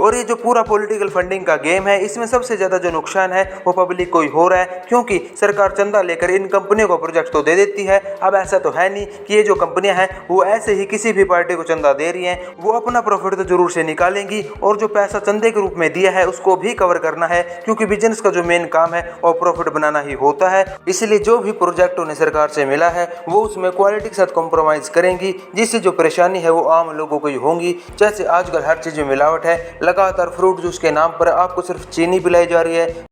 और ये जो पूरा पॉलिटिकल फंडिंग का गेम है, इसमें सबसे ज्यादा जो नुकसान है वो पब्लिक को ही हो रहा है, क्योंकि सरकार चंदा लेकर इन कंपनियों को प्रोजेक्ट तो दे देती है। अब ऐसा तो है नहीं कि ये जो कंपनियां हैं वो ऐसे ही किसी भी पार्टी को चंदा दे रही हैं, वो अपना प्रॉफिट तो जरूर से निकालेंगी और जो पैसा चंदे के रूप में दिया है उसको भी कवर करना है, क्योंकि बिजनेस का जो मेन काम है वो प्रॉफिट बनाना ही होता है। इसलिए जो भी प्रोजेक्ट उन्हें सरकार से मिला है वो उसमें क्वालिटी के साथ कॉम्प्रोमाइज करेंगी, जिससे जो परेशानी है वो आम लोगों को ही होंगी। जैसे आजकल हर चीज में मिलावट है, लगातार फ्रूट जूस के नाम पर आपको सिर्फ चीनी पिलाई जा रही है।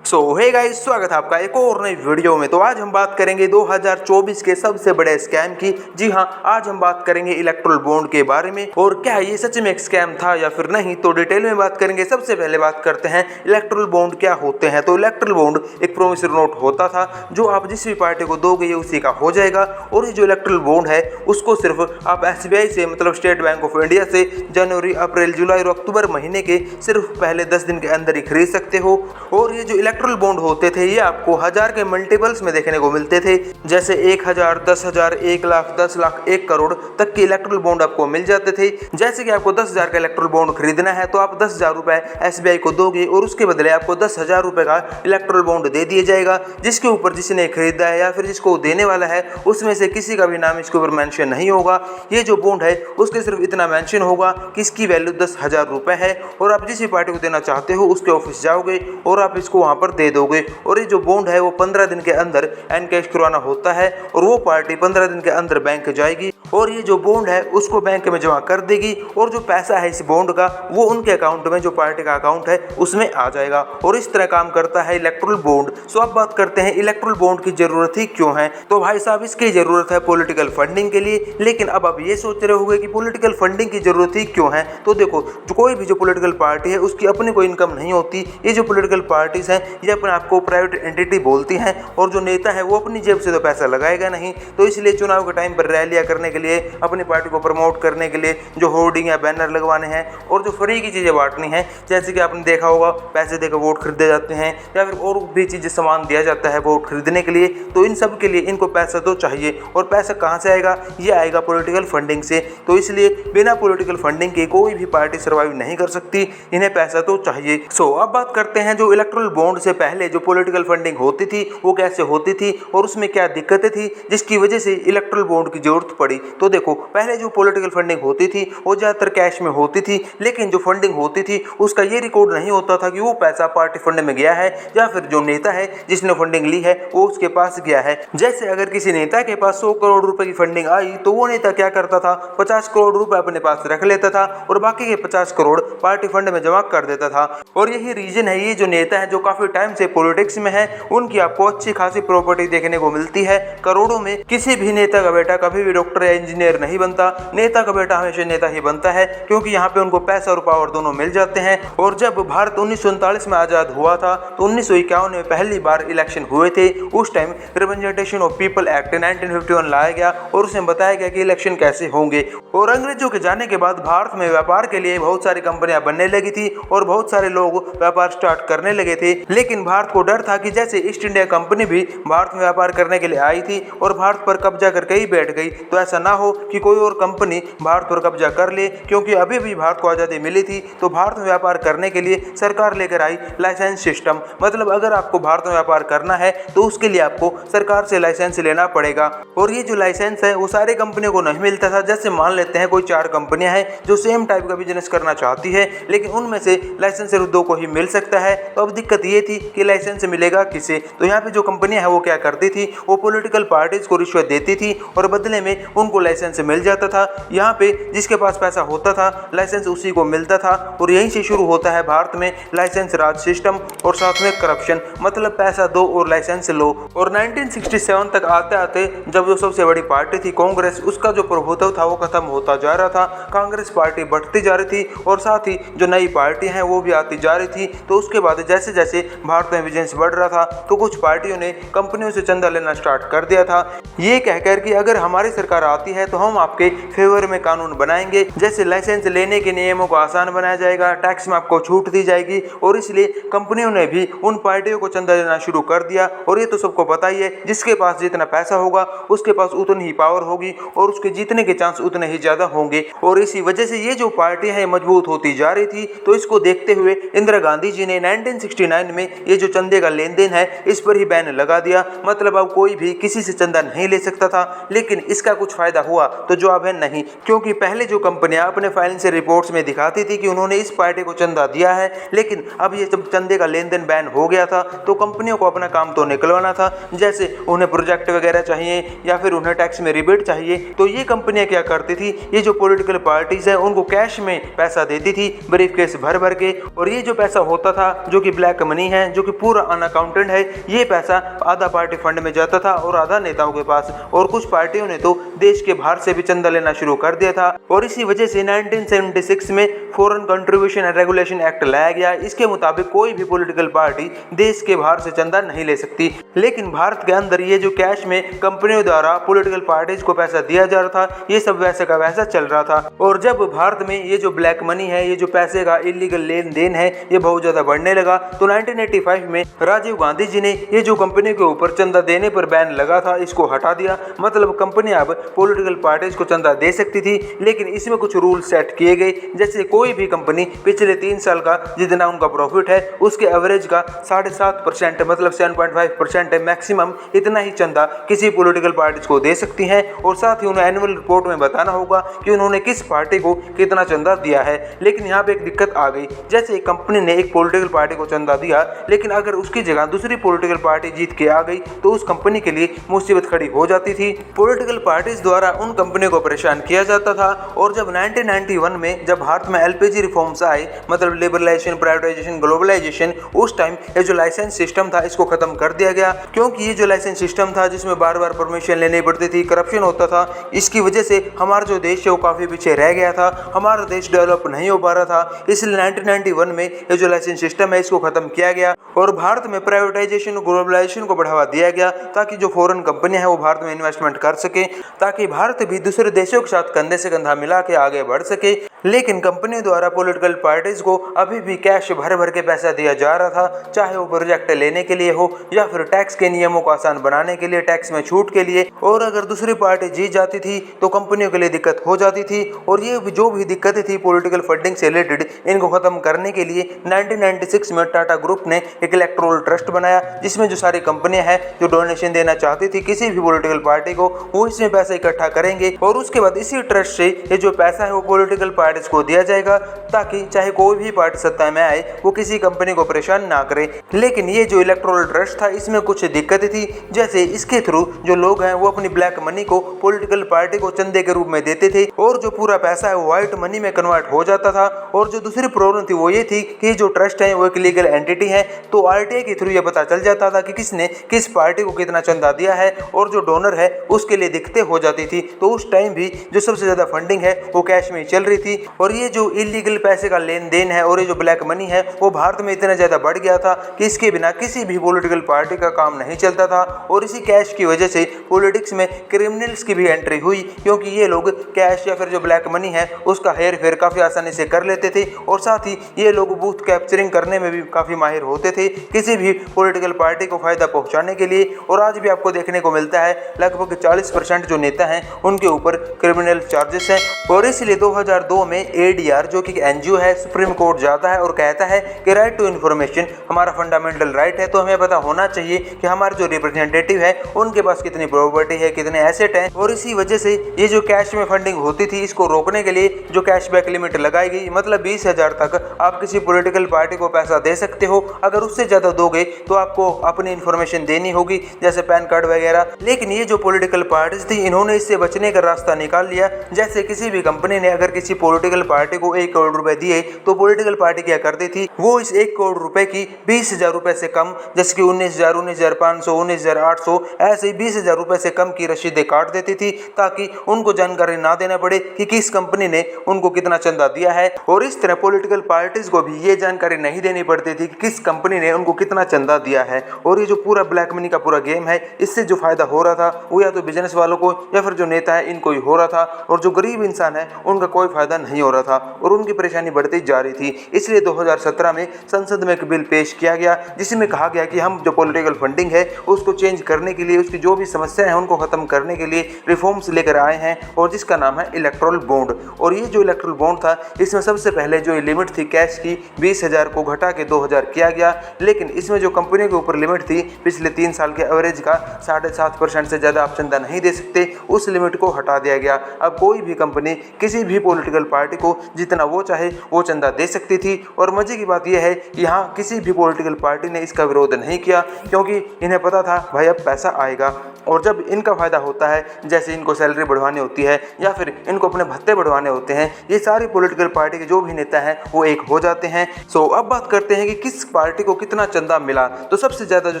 हे गाइस, स्वागत है आपका एक और नई वीडियो में। तो आज हम बात करेंगे 2024 के सबसे बड़े स्कैम की। जी हां, आज हम बात करेंगे इलेक्ट्रल बॉन्ड के बारे में, और क्या ये सच में एक स्कैम था या फिर नहीं, तो डिटेल में बात करेंगे। सबसे पहले बात करते हैं इलेक्ट्रल बॉन्ड क्या होते हैं। तो इलेक्ट्रल बॉन्ड एक प्रोमिसरी नोट होता था जो आप जिस भी पार्टी को दोगे ये उसी का हो जाएगा। और ये जो इलेक्ट्रल बॉन्ड है उसको सिर्फ आप SBI से, मतलब स्टेट बैंक ऑफ इंडिया से, जनवरी, अप्रैल, जुलाई और अक्टूबर महीने के सिर्फ पहले 10 दिन के अंदर ही खरीद सकते हो। और ये जो इलेक्ट्रल बॉन्ड होते थे ये आपको 1000 के मल्टीपल्स में देखने को मिलते थे, जैसे 1000, 10,000, 1 लाख, 10 लाख, 1 करोड़ तक के इलेक्ट्रल बॉन्ड आपको मिल जाते थे। जैसे कि आपको 10,000 का इलेक्ट्रल बॉन्ड खरीदना है तो आप 10,000 रुपए SBI को दोगे और उसके बदले आपको 10,000 रुपए का इलेक्ट्रल बॉन्ड दे दिया जाएगा, जिसके ऊपर जिसने खरीदा है या फिर जिसको देने वाला है उसमें से किसी का भी नाम इसके ऊपर मेंशन नहीं होगा। ये जो बॉन्ड है उसके सिर्फ इतना मेंशन होगा कि इसकी वैल्यू 10,000 रुपए है, और आप जिस भी पार्टी को देना चाहते हो उसके ऑफिस जाओगे और आप इसको वहां पर दे दोगे। और ये जो बॉन्ड है वो 15 दिन के अंदर एनकैश करवाना होता है, और वो पार्टी 15 दिन के अंदर बैंक जाएगी और ये जो बॉन्ड है उसको बैंक में जमा कर देगी, और जो पैसा है इस बॉन्ड का वो उनके अकाउंट में, जो पार्टी का अकाउंट है उसमें आ जाएगा। और इस तरह काम करता है इलेक्ट्रल बॉन्ड। सो अब बात करते हैं इलेक्ट्रल बॉन्ड की जरूरत ही क्यों है। तो भाई साहब, इसकी जरूरत है पॉलिटिकल फंडिंग के लिए। लेकिन अब आप ये सोच रहे होंगे कि पॉलिटिकल फंडिंग की जरूरत ही क्यों है। तो देखो, जो कोई भी जो पॉलिटिकल पार्टी है उसकी अपनी कोई इनकम नहीं होती। ये जो पॉलिटिकल पार्टीज हैं ये अपने आप को प्राइवेट एंटिटी बोलती हैं, और जो नेता है वो अपनी जेब से तो पैसा लगाएगा नहीं। तो इसलिए चुनाव के टाइम पर रैलियां करने के लिए, अपनी पार्टी को प्रमोट करने के लिए जो होर्डिंग या बैनर लगवाने हैं और जो फ्री की चीजें बांटनी है, जैसे कि आपने देखा होगा पैसे देकर वोट खरीदे जाते हैं या फिर और भी चीजें सामान दिया जाता है वोट खरीदने के लिए, तो इन सब के लिए इनको पैसा तो चाहिए। और पैसा कहाँ से आएगा? ये आएगा पॉलिटिकल फंडिंग से। तो इसलिए बिना पॉलिटिकल फंडिंग के कोई भी पार्टी सर्वाइव नहीं कर सकती, इन्हें पैसा तो चाहिए। अब बात करते हैं जो इलेक्ट्रल बॉन्ड से पहले जो पॉलिटिकल फंडिंग होती थी वो कैसे होती थी और उसमें क्या दिक्कतें थी जिसकी वजह से इलेक्ट्रल बॉन्ड की जरूरत पड़ी। तो देखो, पहले जो पॉलिटिकल फंडिंग होती थी वो ज्यादातर कैश में होती थी, लेकिन जो फंडिंग होती थी उसका ये रिकॉर्ड नहीं होता था कि वो पैसा पार्टी फंड में गया है या फिर जो नेता है जिसने फंडिंग ली है वो उसके पास गया है। जैसे अगर किसी नेता के पास 100 करोड़ रुपए की फंडिंग आई तो वो नेता क्या करता था, 50 करोड़ रुपए अपने पास रख लेता था और बाकी के 50 करोड़ पार्टी फंड में जमा कर देता था। और यही रीजन है, ये जो नेता है जो काफी टाइम से पॉलिटिक्स में है उनकी आपको अच्छी खासी प्रॉपर्टी देखने को मिलती है करोड़ों में। किसी भी नेता का बेटा कभी भी डॉक्टर या इंजीनियर नहीं बनता, नेता का बेटा हमेशा नेता ही बनता है, क्योंकि यहाँ पे उनको पैसा और पावर दोनों मिल जाते हैं। और जब भारत 1939 में आजाद हुआ था तो 1951 में पहली बार इलेक्शन हुए थे। उस time representation of people act 1951 लाया गया और उसमें बताया गया कि इलेक्शन कैसे होंगे। और अंग्रेजों के जाने के बाद भारत में व्यापार के लिए बहुत सारी कंपनियां बनने लगी थी और बहुत सारे लोग व्यापार स्टार्ट करने लगे थे। लेकिन भारत को डर था कि जैसे ईस्ट इंडिया कंपनी भी भारत में व्यापार करने के लिए आई थी और भारत पर कब्जा करके ही बैठ गई, तो ऐसा ना हो कि कोई और कंपनी भारत पर कब्जा कर ले, क्योंकि अभी भी भारत को आज़ादी मिली थी। तो भारत में व्यापार करने के लिए सरकार लेकर आई लाइसेंस सिस्टम। मतलब अगर आपको भारत में व्यापार करना है तो उसके लिए आपको सरकार से लाइसेंस लेना पड़ेगा। और ये जो लाइसेंस है वो सारी कंपनियों को नहीं मिलता था। जैसे मान लेते हैं कोई 4 कंपनियां हैं जो सेम टाइप का बिजनेस करना चाहती है, लेकिन उनमें से लाइसेंस सिर्फ 2 को ही मिल सकता है। तो अब दिक्कत ये थी कि लाइसेंस मिलेगा किसे। तो यहाँ पे जो कंपनियां हैं वो क्या करती थी, वो पॉलिटिकल पार्टीज को रिश्वत देती थी और बदले में उनको लाइसेंस मिल जाता था। यहाँ पे जिसके पास पैसा होता था लाइसेंस उसी को मिलता था। और यहीं से शुरू होता है भारत में लाइसेंस राज सिस्टम और साथ में करप्शन, मतलब पैसा दो और लाइसेंस लो। और 1967 तक आते आते जब जो सबसे बड़ी पार्टी थी कांग्रेस, उसका जो प्रभुत्व था वो खत्म होता जा रहा था। कांग्रेस पार्टी बढ़ती जा रही थी और साथ ही जो नई पार्टी है वो भी आती जा रही थी। तो उसके बाद जैसे जैसे भारत में बिजनेस बढ़ रहा था तो कुछ पार्टियों ने कंपनियों से चंदा लेना स्टार्ट कर दिया था, ये कहकर कि अगर हमारी सरकार आती है तो हम आपके फेवर में कानून बनाएंगे, जैसे लाइसेंस लेने के नियमों को आसान बनाया जाएगा, टैक्स में आपको छूट दी जाएगी। और इसलिए कंपनियों ने भी उन पार्टियों को चंदा देना शुरू कर दिया। और ये तो सबको पता ही है, जिसके पास जितना पैसा होगा उसके पास उतनी ही पावर होगी और उसके जीतने के चांस उतने ही ज्यादा होंगे। और इसी वजह से ये जो पार्टियां हैं मजबूत होती जा रही थी। तो इसको देखते हुए इंदिरा गांधी जी ने 1969 में ये जो चंदे का लेन देन है इस पर ही बैन लगा दिया। मतलब अब कोई भी किसी से चंदा नहीं ले सकता था। लेकिन इसका कुछ फायदा हुआ? तो जवाब है नहीं, क्योंकि पहले जो कंपनियां अपने फाइनेंशियल रिपोर्ट्स में दिखाती थी कि उन्होंने इस पार्टी को चंदा दिया है, लेकिन अब ये जब चंदे का लेन देन बैन हो गया था तो कंपनियों को अपना काम तो निकलवाना था। जैसे उन्हें प्रोजेक्ट वगैरह चाहिए या फिर उन्हें टैक्स में रिबेट चाहिए, तो ये कंपनियां क्या करती थी, ये जो पॉलिटिकल पार्टीज है उनको कैश में पैसा देती थी, ब्रीफ केस भर भर के। और ये जो पैसा होता था जो कि ब्लैक मनी है, जो कि पूरा अनअकाउंटेड है, ये पैसा आधा पार्टी फंड में जाता था और आधा नेताओं के पास। और कुछ पार्टियों ने तो देश के बाहर से भी चंदा लेना शुरू कर दिया था। और इसी वजह से 1976 में foreign contribution and regulation act लाया गया। इसके मुताबिक कोई भी पॉलिटिकल पार्टी देश के बाहर से चंदा नहीं ले सकती। लेकिन भारत के अंदर ये जो कैश में कंपनियों द्वारा पॉलिटिकल पार्टीज को पैसा दिया जा रहा था, ये सब वैसे का वैसा चल रहा था। और जब भारत में ये जो ब्लैक मनी है, ये जो पैसे का इलीगल लेन देन है, ये बहुत ज्यादा बढ़ने लगा, तो 1985 में राजीव गांधी जी ने ये जो कंपनी के ऊपर चंदा देने पर बैन लगा था इसको हटा दिया। मतलब कंपनी अब पॉलिटिकल पार्टीज को चंदा दे सकती थी, लेकिन इसमें कुछ रूल सेट किए गए। जैसे कोई भी कंपनी पिछले 3 साल का जितना उनका प्रॉफिट है उसके एवरेज का 7.5% मतलब 7.5% है मैक्सिमम, इतना ही चंदा किसी पॉलिटिकल पार्टीज को दे सकती हैं। और साथ ही उन्हें एनुअल रिपोर्ट में बताना होगा कि उन्होंने किस पार्टी को कितना चंदा दिया है। लेकिन यहाँ पे एक दिक्कत आ गई, जैसे एक कंपनी ने एक पॉलिटिकल पार्टी को चंदा दिया, लेकिन अगर उसकी जगह दूसरी पॉलिटिकल पार्टी जीत के आ गई तो उस कंपनी के लिए मुसीबत खड़ी हो जाती थी। पॉलिटिकल पार्टीज द्वारा उन कंपनियों को परेशान किया जाता था। और जब 1991 में जब भारत में एलपीजी रिफॉर्म्स आए, मतलब लिबरलाइजेशन, प्राइवेटाइजेशन, ग्लोबलाइजेशन, उस टाइम ये जो लाइसेंस सिस्टम था इसको खत्म कर दिया गया। क्योंकि ये जो लाइसेंस सिस्टम था जिसमें बार बार परमिशन लेनी पड़ती थी, करप्शन होता था, इसकी वजह से हमारा जो देश है वो काफी पीछे रह गया था, हमारा देश डेवलप नहीं हो पा रहा था। इसलिए 1991 में ये जो लाइसेंस सिस्टम है इसको खत्म किया गया और भारत में प्राइवेटाइजेशन, ग्लोबलाइजेशन को बढ़ावा दिया गया, ताकि जो फॉरेन कंपनियां हैं वो भारत में इन्वेस्टमेंट कर सके, ताकि भारत भी दूसरे देशों के साथ कंधे से कंधा मिला के आगे बढ़ सके। लेकिन कंपनियों द्वारा पॉलिटिकल पार्टीज को अभी भी कैश भर भर के पैसा दिया जा रहा था, चाहे वो प्रोजेक्ट लेने के लिए हो या फिर टैक्स के नियमों को आसान बनाने के लिए, टैक्स में छूट के लिए। और अगर दूसरी पार्टी जीत जाती थी तो कंपनियों के लिए दिक्कत हो जाती थी। और ये जो भी दिक्कतें थी पॉलिटिकल फंडिंग से रिलेटेड, इनको खत्म करने के लिए 1996 में टाटा ग्रुप ने एक इलेक्टोरल ट्रस्ट बनाया, जिसमें जो सारी कंपनियां हैं जो डोनेशन देना चाहती थी किसी भी पॉलिटिकल पार्टी को, वो इसमें पैसा इकट्ठा करेंगे और उसके बाद इसी ट्रस्ट से ये जो पैसा है वो पॉलिटिकल पार्टीज को दिया जाएगा, ताकि चाहे कोई भी पार्टी सत्ता में आए वो किसी कंपनी को परेशान ना करे। लेकिन ये जो इलेक्टोरल ट्रस्ट था इसमें कुछ दिक्कतें थी, जैसे इसके थ्रू जो लोग हैं वो अपनी ब्लैक मनी को पॉलिटिकल पार्टी को चंदे के रूप में देते थे और जो पूरा पैसा है वो व्हाइट मनी में कन्वर्ट हो जाता था। और जो दूसरी प्रॉब्लम थी वो ये थी कि जो ट्रस्ट है वो एक लीगल एंटिटी है, तो आरटीआई के थ्रू ये पता चल जाता था कि किसने किस पार्टी को कितना चंदा दिया है और जो डोनर है उसके लिए दिक्कतें हो जाती थी। तो उस टाइम भी जो सबसे ज्यादा फंडिंग है वो कैश में चल रही थी। और ये जो इलीगल पैसे का लेन देन है और ये जो ब्लैक मनी है वो भारत में इतना ज्यादा बढ़ गया था कि इसके बिना किसी भी पॉलिटिकल पार्टी का काम नहीं चलता था। और इसी कैश की वजह से पॉलिटिक्स में क्रिमिनल्स की भी एंट्री हुई, क्योंकि ये लोग कैश या फिर जो ब्लैक मनी है उसका हेर फेर काफी आसानी से कर लेते थे। और साथ ही ये लोग बूथ कैप्चरिंग करने में भी काफी माहिर होते थे किसी भी पॉलिटिकल पार्टी को फायदा पहुंचाने के लिए। और आज भी आपको देखने को मिलता है लगभग 40% जो नेता हैं उनके ऊपर क्रिमिनल चार्जेस हैं। और इसलिए 2002 में एडीआर जो कि एनजीओ है सुप्रीम कोर्ट जाता है और कहता है कि राइट टू इन्फॉर्मेशन हमारा फंडामेंटल राइट है, तो हमें पता होना चाहिए कि हमारे जो रिप्रेजेंटेटिव है उनके पास कितनी प्रॉपर्टी है, कितने एसेट हैं। और इसी वजह से ये जो कैश में फंडिंग होती थी इसको रोकने के लिए जो कैशबैक लिमिट लगाई गई, मतलब 20,000 तक आप किसी पॉलिटिकल पार्टी को पैसा दे सकते हो। अगर उससे ज्यादा दोगे तो आपको अपनी इन्फॉर्मेशन देनी होगी, जैसे पैन कार्ड वगैरह। लेकिन ये जो पॉलिटिकल पार्टीज थी इन्होंने इससे बचने का रास्ता निकाल लिया। जैसे किसी भी कंपनी ने अगर किसी पॉलिटिकल पार्टी को 1 करोड़ रुपए दिए तो पॉलिटिकल पार्टी क्या करती थी, वो इस 1 करोड़ रुपए की 20,000 रुपए से कम, जैसे कि 19,000, 19,500, 19,800 ऐसे ही 20,000 रुपए से कम की रसीदें काट देती थी, ताकि उनको जानकारी ना देना पड़े कि किस कंपनी ने उनको कितना चंदा दिया है। और इस तरह पॉलिटिकल पार्टीज को भी ये जानकारी नहीं देनी पड़ती थी कि किस कंपनी ने उनको कितना चंदा दिया है। और ये जो पूरा ब्लैक मनी का पूरा गेम है, इससे जो फायदा हो रहा था वो या तो बिजनेस वालों को या फिर फिर जो नेता है इनको ही हो रहा था, और जो गरीब इंसान है उनका कोई फायदा नहीं हो रहा था और उनकी परेशानी बढ़ती जा रही थी। इसलिए 2017 में संसद में एक बिल पेश किया गया जिसमें कहा गया कि हम जो पॉलिटिकल फंडिंग है उसको चेंज करने के लिए, उसकी जो भी समस्याएं हैं उनको खत्म करने के लिए रिफॉर्म्स लेकर आए हैं, और जिसका नाम है इलेक्टोरल बॉन्ड। और ये जो इलेक्टोरल बॉन्ड था इसमें सबसे पहले जो लिमिट थी कैश की 20,000 को घटा के 2,000 किया गया, लेकिन इसमें जो कंपनी के ऊपर लिमिट थी पिछले 3 साल के एवरेज का 7.5% से ज़्यादा आप चंदा नहीं दे सकते, उस लिमिट को हटा दिया गया। अब कोई भी कंपनी किसी भी पॉलिटिकल पार्टी को जितना वो चाहे वो चंदा दे सकती थी। और मजे की बात यह है कि यहाँ किसी भी पॉलिटिकल पार्टी ने इसका विरोध नहीं किया, क्योंकि इन्हें पता था भाई अब पैसा आएगा, और जब इनका फायदा होता है, जैसे इनको सैलरी बढ़वानी होती है या फिर इनको अपने भत्ते बढ़वाने होते हैं, ये सारी पॉलिटिकल पार्टी के जो भी नेता हैं वो एक हो जाते हैं। सो अब बात करते हैं कि किस पार्टी को कितना चंदा मिला। तो सबसे ज़्यादा जो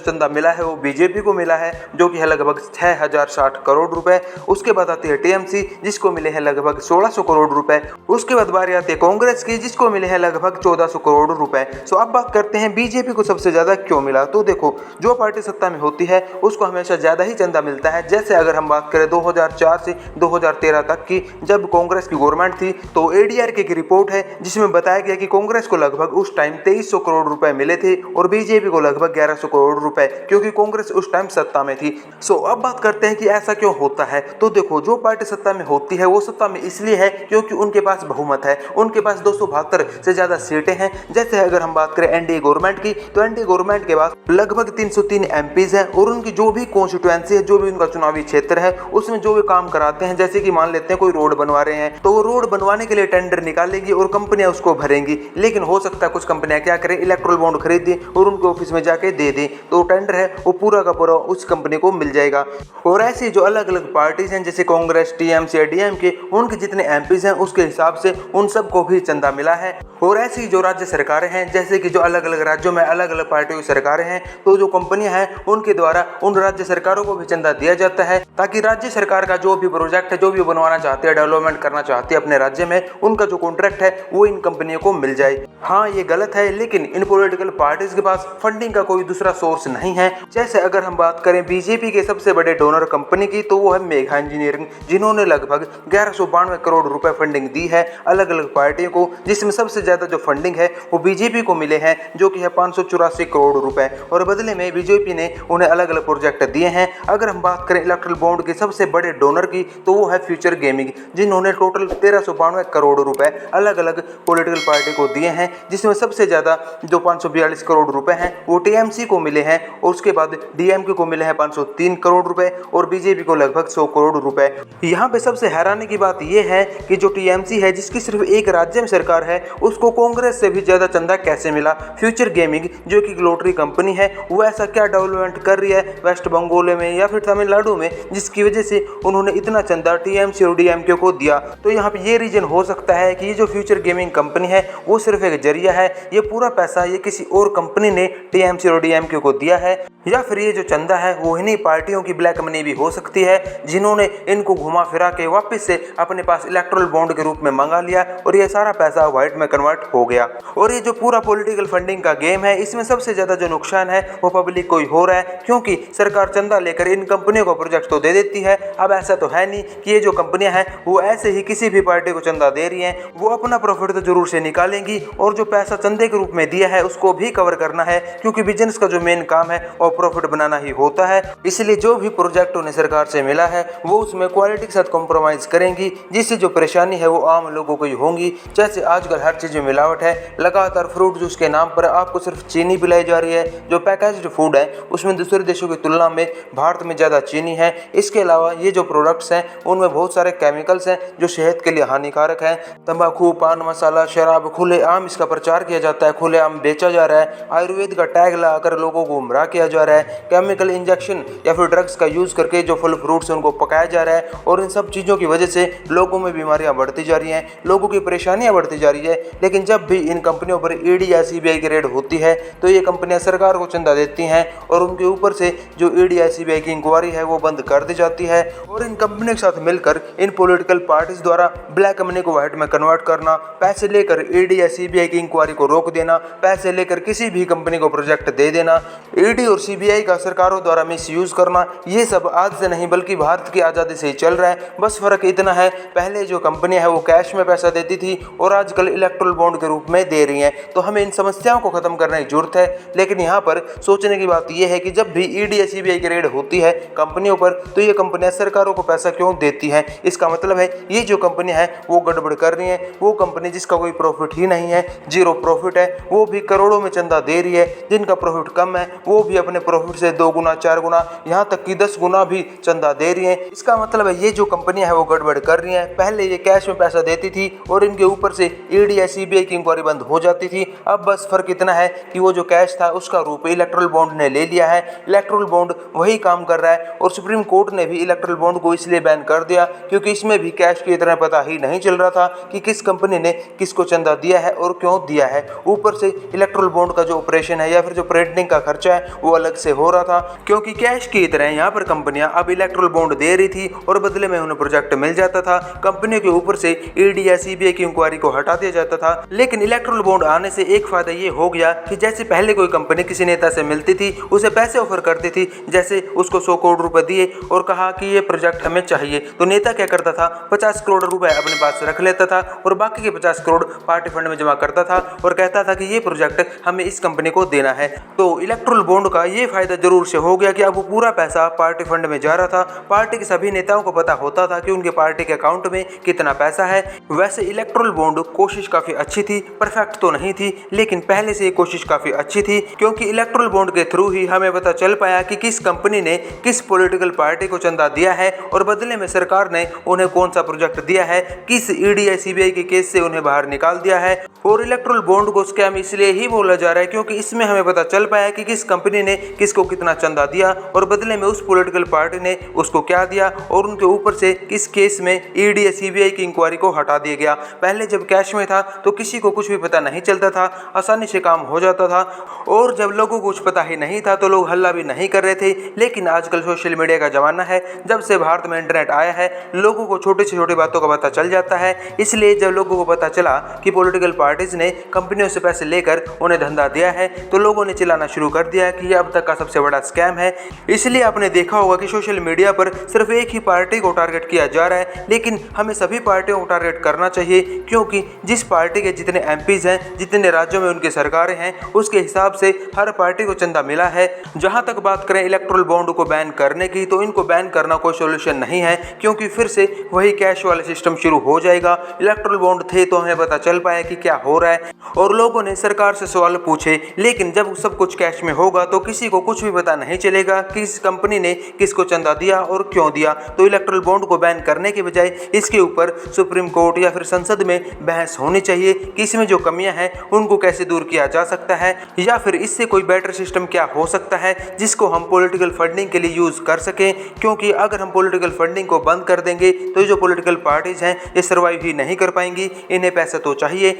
चंदा मिला है वो बीजेपी को मिला है, जो कि है लगभग 6,060 करोड़ रुपए। उसके बाद आती है टीएमसी जिसको मिले हैं लगभग 1,600 करोड़ रुपए। उसके बाद बारी आती है कांग्रेस की जिसको मिले हैं लगभग 1,400 करोड़ रुपए। सो अब बात करते हैं बीजेपी को सबसे ज़्यादा क्यों मिला। तो देखो, जो पार्टी सत्ता में होती है उसको हमेशा ज़्यादा ही चंदा मिलता है। जैसे अगर हम बात करें 2004 से 2013 तक की, जब कांग्रेस की गवर्नमेंट थी, तो एडीआरके की रिपोर्ट है जिसमें बताया गया कि कांग्रेस को लगभग उस टाइम 2,300 करोड़ रुपए मिले थे और बीजेपी को लगभग 1,100 करोड़ रुपए, क्योंकि कांग्रेस उस टाइम सत्ता में थी। सो अब बात करते हैं कि ऐसा क्यों होता है। तो देखो, जो पार्टी सत्ता में होती है वो सत्ता में इसलिए है क्योंकि उनके पास बहुमत है, उनके पास 272 से ज्यादा सीटें हैं। जैसे अगर हम बात करें एनडीए गवर्नमेंट की, तो एनडीए गवर्नमेंट के पास लगभग 303 एमपीज हैं, और उनकी जो भी कॉन्स्टिट्यूएंसी है, जो भी उनका चुनावी क्षेत्र है, उसमें जो भी काम कराते हैं, जैसे कि मान लेते हैं कोई रोड बनवा रहे हैं, तो वो रोड बनवाने के लिए टेंडर निकालेंगी और कंपनियां उसको भरेंगी। लेकिन हो सकता है कुछ कंपनियां क्या करें, इलेक्ट्रल बॉन्ड खरीद दें और उनके ऑफिस में जाके दे दें, तो टेंडर है वो पूरा का पूरा उस कंपनी को मिल जाएगा। और ऐसी जो अलग अलग पार्टीज हैं, जैसे कांग्रेस, टीएमसी या डीएमके, उनके जितने एमपीज हैं उसके हिसाब से उन सबको भी चंदा मिला है। और ऐसी जो राज्य सरकारें हैं, जैसे कि जो अलग अलग राज्यों में अलग अलग पार्टियों की सरकारें हैं, तो जो कंपनियां हैं उनके द्वारा उन राज्य सरकारों को भी चंदा दिया जाता है, ताकि राज्य सरकार का जो भी प्रोजेक्ट है, जो भी बनवाना चाहती है, डेवलपमेंट करना चाहती है अपने राज्य में, उनका जो कॉन्ट्रैक्ट है वो इन कंपनियों को मिल जाए। हाँ, ये गलत है, लेकिन इन पॉलिटिकल पार्टीज के पास फंडिंग का कोई दूसरा सोर्स नहीं है। जैसे अगर हम बात करें बीजेपी के सबसे बड़े डोनर कंपनी की, तो वो है मेघा इंजीनियरिंग, जिन्होंने लगभग 1192 करोड़ रुपए फंडिंग दी है अलग अलग पार्टियों को, जिसमें सबसे ज्यादा जो फंडिंग है वो बीजेपी को मिले हैं, जो कि है 584 करोड़ रुपए, और बदले में बीजेपी ने उन्हें अलग अलग प्रोजेक्ट दिए हैं। अगर हम बात करें इलेक्ट्रल बॉन्ड के सबसे बड़े डोनर की, तो वो है फ्यूचर गेमिंग, जिन्होंने टोटल 1392 करोड़ रुपए अलग अलग पॉलिटिकल पार्टी को दिए हैं, जिसमें सबसे ज्यादा जो 542 करोड़ रुपए हैं वो टीएमसी को मिले हैं, और उसके बाद डीएमके को मिले हैं 503 करोड़ रुपए, और बीजेपी को लगभग 100 करोड़ रुपए। यहाँ पे सबसे हैरानी की बात यह है कि जो टीएमसी है, जिसकी सिर्फ एक राज्य में सरकार है, उसको कांग्रेस से भी ज्यादा चंदा कैसे मिला। फ्यूचर गेमिंग जो कि लॉटरी कंपनी है, वो ऐसा क्या डेवलपमेंट कर रही है वेस्ट बंगाल में या फिर तमिलनाडु में, जिसकी वजह से उन्होंने इतना चंदा टीएमसी और डीएमके को दिया। तो यहाँ पे ये रीजन हो सकता है कि ये जो फ्यूचर गेमिंग कंपनी है वो सिर्फ एक जरिया है, ये पूरा पैसा ये किसी और कंपनी ने टीएमसी और डीएमके को दिया है, या फिर ये जो चंदा है वो इन्हीं पार्टियों की ब्लैक मनी भी हो सकती है, जिन्होंने इनको घुमा फिरा के वापस से अपने पास इलेक्ट्रल बॉन्ड के रूप में मंगा लिया, और ये सारा पैसा व्हाइट में कन्वर्ट हो गया। और ये जो पूरा पॉलिटिकल फंडिंग का गेम है, इसमें सबसे ज्यादा जो नुकसान है वो पब्लिक को ही हो रहा है, क्योंकि सरकार चंदा लेकर इन कंपनियों को प्रोजेक्ट तो दे देती है। अब ऐसा तो है नहीं कि ये जो कंपनियां हैं वो ऐसे ही किसी भी पार्टी को चंदा दे रही हैं, वो अपना प्रॉफिट तो जरूर से निकालेंगी, और जो पैसा चंदे के रूप में दिया है उसको भी कवर करना है, क्योंकि बिजनेस का जो मेन काम है वो प्रॉफिट बनाना ही होता है। इसलिए जो भी प्रोजेक्ट उन्हें सरकार से मिला है वो उसमें क्वालिटी के साथ कॉम्प्रोमाइज करेंगी, जिससे जो परेशानी है वो आम लोगों को ही होंगी। जैसे आजकल हर चीज में मिलावट है, लगातार फ्रूट जूस के नाम पर आपको सिर्फ चीनी पिलाई जा रही है। जो पैकेज्ड फूड है उसमें दूसरे देशों की तुलना में भारत में ज़्यादा चीनी है। इसके अलावा ये जो प्रोडक्ट्स हैं उनमें बहुत सारे केमिकल्स हैं जो सेहत के लिए हानिकारक हैं। तंबाकू, पान मसाला, शराब खुलेआम इसका प्रचार किया जाता है, खुलेआम बेचा जा रहा है। आयुर्वेद का टैग लगाकर लोगों को गुमराह किया जा रहा है। केमिकल इंजेक्शन या फिर ड्रग्स का यूज़ करके जो फल फ्रूट्स हैं उनको पकाया जा रहा है, और इन सब चीज़ों की वजह से लोगों में बीमारियां बढ़ती जा रही हैं, लोगों की परेशानियां बढ़ती जा रही है। लेकिन जब भी इन कंपनियों पर ईडी या सीबीआई की रेड होती है तो ये कंपनियां सरकार को चंदा देती हैं, और उनके ऊपर से जो ईडी या सीबीआई की इंक्वायरी है वो बंद कर दी जाती है। और इन कंपनियों के साथ मिलकर इन पॉलिटिकल पार्टीज द्वारा ब्लैक मनी को व्हाइट में कन्वर्ट करना, पैसे लेकर ईडी या सीबीआई की इंक्वायरी को रोक देना, पैसे लेकर किसी भी कंपनी को प्रोजेक्ट दे देना। ईडी और सीबीआई का सरकारों द्वारा मिसयूज करना, ये सब आज से नहीं बल्कि भारत की आज़ादी से ही चल रहा है। बस फर्क इतना है, पहले जो कंपनियां हैं वो कैश में पैसा देती थी और आजकल इलेक्ट्रल बॉन्ड के रूप में दे रही हैं। तो हमें इन समस्याओं को खत्म करने की जरूरत है। लेकिन यहाँ पर सोचने की बात यह है कि जब भी ईडी या सीबीआई की रेड होती है कंपनियों पर, तो ये कंपनियां सरकारों को पैसा क्यों देती हैं? इसका मतलब है ये जो कंपनियां हैं वो गड़बड़ कर रही हैं। वो कंपनी जिसका कोई प्रॉफिट ही नहीं है, जीरो प्रॉफिट है, वो भी करोड़ों में चंदा दे रही है। जिनका प्रॉफिट कम है वो भी अपने प्रॉफिट से 2 गुना 4 गुना यहाँ तक कि 10 गुना भी चंदा दे रही है। इसका मतलब है ये जो कंपनियां हैं वो गड़बड़ कर रही हैं। पहले ये कैश में पैसा देती थी और इनके ऊपर से ईडी या सीबीआई की इंक्वायरी बंद हो जाती थी। अब बस फर्क इतना है कि वो जो कैश था उसका रूप इलेक्ट्रल बॉन्ड ने ले लिया है। इलेक्ट्रल बॉन्ड वही काम कर रहा है और सुप्रीम कोर्ट ने भी इलेक्ट्रल बॉन्ड को इसलिए बैन कर दिया क्योंकि इसमें भी कैश की तरह पता ही नहीं चल रहा था कि किस कंपनी ने किसको चंदा दिया है और क्यों दिया है। ऊपर से इलेक्ट्रल बॉन्ड का जो ऑपरेशन है या फिर जो प्रिंटिंग का खर्चा है वो अलग से हो रहा था, क्योंकि कैश की तरह यहाँ पर कंपनियां अब इलेक्ट्रल बॉन्ड दे रही थी और बदले में उन्हें प्रोजेक्ट मिल जाता था। कंपनियों के ऊपर से ईडी या सीबीआई की इंक्वायरी को हटा दिया जाता था। लेकिन इलेक्ट्रल बॉन्ड आने से एक फायदा ये हो गया कि जैसे पहले कोई कंपनी किसी नेता से मिलती थी, उसे पैसे ऑफर करती थी, जैसे उसको 100 करोड़ रुपए दिए और कहा कि ये प्रोजेक्ट हमें चाहिए, तो नेता क्या करता था, 50 करोड़ रुपए अपने पास रख लेता था और बाकी के 50 करोड़ पार्टी फंड में जमा करता था और कहता था कि ये प्रोजेक्ट हमें इस कंपनी को देना है। तो इलेक्ट्रल बॉन्ड का ये फायदा जरूर से हो गया कि अब वो पूरा पैसा पार्टी फंड में जा रहा था। पार्टी के सभी नेताओं को पता होता था कि उनके पार्टी के अकाउंट में कितना पैसा है। वैसे इलेक्ट्रल बॉन्ड कोशिश काफी अच्छी थी, परफेक्ट तो नहीं थी, लेकिन पहले से ये कोशिश काफी अच्छी थी, क्योंकि इलेक्ट्रल बॉन्ड के थ्रू ही हमें पता चल पाया कि किस कंपनी ने किस पॉलिटिकल पार्टी को चंदा दिया है और बदले में सरकार ने उन्हें कौन सा प्रोजेक्ट दिया है, किस ईडी या सीबीआई के केस से उन्हें बाहर निकाल दिया है। और इलेक्ट्रल बॉन्ड को स्कैम इसलिए ही बोला जा रहा है क्योंकि इसमें हमें पता चल पाया कि किस कंपनी ने किसको कितना चंदा दिया और बदले में उस पॉलिटिकल पार्टी ने उसको क्या दिया और उनके ऊपर से किस केस में ईडी या सीबीआई की इंक्वायरी को हटा दिया गया। पहले जब कैश में था तो किसी को कुछ भी पता नहीं चलता था, आसानी से काम हो जाता था और जब लोगों को कुछ पता ही नहीं था तो लोग हल्ला भी नहीं कर रहे थे। लेकिन आजकल सोशल मीडिया का जमाना है, जब से भारत में इंटरनेट आया है लोगों को छोटी से छोटी बातों का पता चल जाता है। इसलिए जब लोगों को पता चला कि पॉलिटिकल पार्टीज ने कंपनियों से पैसे लेकर उन्हें धंधा दिया है तो लोगों ने चिल्लाना शुरू कर दिया कि यह अब तक का सबसे बड़ा स्कैम है। इसलिए आपने देखा होगा कि सोशल मीडिया पर सिर्फ एक ही पार्टी को टारगेट किया जा रहा है, लेकिन हमें सभी पार्टियों को टारगेट करना चाहिए, क्योंकि जिस पार्टी के जितने एमपीज हैं, जितने राज्यों में उनकी सरकारें हैं, उसके हिसाब से हर पार्टी को चंदा मिला है। जहां तक बात करें इलेक्ट्रल बॉन्ड को बैन करने की, तो इनको बैन करना कोई सोल्यूशन नहीं है, क्योंकि फिर से वही कैश वाला सिस्टम शुरू हो जाएगा। इलेक्ट्रल बॉन्ड थे तो हमें पता चल पाया कि क्या हो रहा है और लोगों ने सरकार से सवाल पूछे, लेकिन जब सब कुछ कैश में होगा तो किसी को कुछ भी पता नहीं चलेगा कि इस कंपनी ने किसको चंदा दिया और क्यों दिया। तो इलेक्ट्रल बॉन्ड को बैन करने के बजाय इसके ऊपर सुप्रीम कोर्ट या फिर संसद में बहस होनी चाहिए कि इसमें जो कमियां हैं उनको कैसे दूर किया जा सकता है, या फिर इससे कोई बेटर सिस्टम क्या हो सकता है जिसको हम पॉलिटिकल फंडिंग के लिए यूज कर सकें। क्योंकि अगर हम पॉलिटिकल फंडिंग को बंद कर देंगे तो जो पॉलिटिकल पार्टीज हैं ये सर्वाइव ही नहीं कर पाएंगी, इन्हें पैसा तो चाहिए।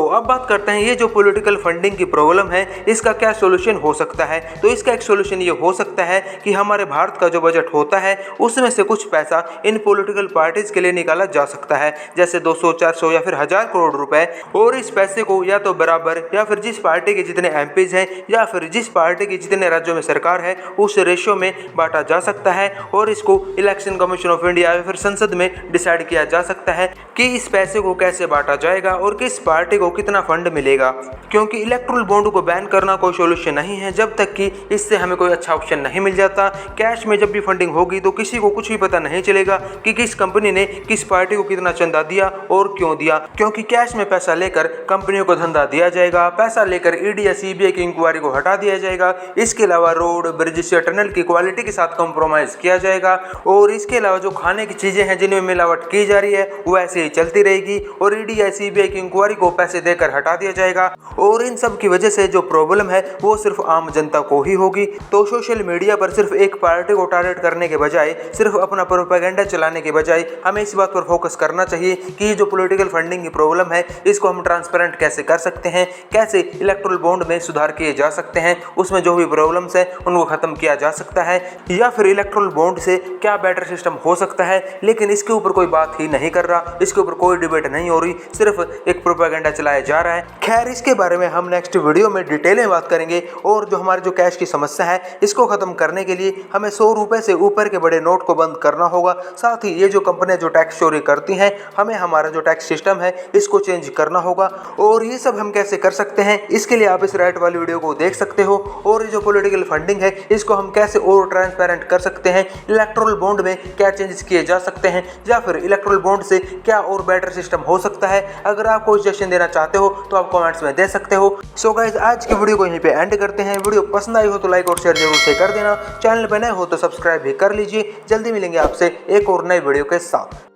अब बात करते हैं ये जो पॉलिटिकल फंडिंग की प्रॉब्लम है इसका क्या सोल्यूशन हो सकता है। तो इसका एक सोल्यूशन ये हो सकता है कि हमारे भारत का जो बजट होता है उसमें से कुछ पैसा इन पॉलिटिकल पार्टीज के लिए निकाला जा सकता है, जैसे 200, 400 या फिर 1000 करोड़ रुपए, और इस पैसे को या तो बराबर या फिर जिस पार्टी के जितने एमपीज हैं या फिर जिस पार्टी के जितने राज्यों में सरकार है उस रेशियो में बांटा जा सकता है और इसको इलेक्शन कमीशन ऑफ इंडिया या फिर संसद में डिसाइड किया जा सकता है कि इस पैसे को कैसे बांटा जाएगा और किस पार्टी को कितना फंड मिलेगा। क्योंकि इलेक्ट्रल बॉन्ड को बैन करना कोई सोल्यूशन नहीं है जब तक कि इससे हमें कोई अच्छा ऑप्शन नहीं मिल जाता। कैश में जब भी फंडिंग होगी तो किसी को कुछ भी पता नहीं चलेगा कि किस कंपनी ने किस पार्टी को कितना चंदा दिया और क्यों दिया, क्योंकि कैश में पैसा लेकर कंपनियों को धंधा दिया जाएगा, पैसा लेकर ईडी या सीबीआई की इंक्वायरी को हटा दिया जाएगा। इसके अलावा रोड, ब्रिज या टनल की क्वालिटी के साथ कॉम्प्रोमाइज किया जाएगा और इसके अलावा जो खाने की चीजें हैं जिनमें मिलावट की जा रही है वो ऐसे ही चलती रहेगी और ईडी या सीबीआई की इंक्वायरी को पैसे देकर हटा दिया जाएगा। और इन सब की वजह से जो प्रॉब्लम है वो सिर्फ आम जनता को ही होगी। तो सोशल मीडिया पर सिर्फ एक पार्टी को टारगेट करने के बजाय, सिर्फ अपना प्रोपेगेंडा चलाने के बजाय हमें इस बात पर फोकस करना चाहिए कि ये जो पॉलिटिकल फंडिंग की प्रॉब्लम है इसको हम ट्रांसपेरेंट कैसे कर सकते हैं, कैसे इलेक्ट्रल बॉन्ड में सुधार किए जा सकते हैं, उसमें जो भी प्रॉब्लम्स है उनको खत्म किया जा सकता है, या फिर इलेक्ट्रल बॉन्ड से क्या बेटर सिस्टम हो सकता है। लेकिन इसके ऊपर कोई बात ही नहीं कर रहा, इसके ऊपर कोई डिबेट नहीं हो रही, सिर्फ एक प्रोपेगेंडा चलाया जा रहा है। खैर, इसके बारे में हम नेक्स्ट वीडियो में डिटेल में बात करेंगे और जो हमारे जो कैश की की समस्या है, इसको खत्म करने के लिए हमें 100 रुपए से ऊपर के बड़े नोट को बंद करना होगा। साथ ही ये जो कंपनियां जो टैक्स चोरी करती हैं, हमें हमारा जो टैक्स सिस्टम है इसको चेंज करना होगा। और ये सब हम कैसे कर सकते हैं, इसके लिए आप इस राइट वाली वीडियो को देख सकते हो। और ये जो पॉलिटिकल फंडिंग है इसको हम कैसे और ट्रांसपेरेंट कर सकते हैं, इलेक्टोरल बॉन्ड में क्या चेंजेस किए जा सकते हैं, या फिर इलेक्टोरल बॉन्ड से क्या और बेटर सिस्टम हो सकता है। अगर आप कोई सजेशन देना चाहते हो तो आप कमेंट्स में दे सकते हो। सो गाइस, आज की वीडियो को यहीं पे एंड करते हैं। वीडियो पसंद आई हो तो लाइक और शेयर जरूर से कर देना। चैनल पर नए हो तो सब्सक्राइब भी कर लीजिए। जल्दी मिलेंगे आपसे एक और नई वीडियो के साथ।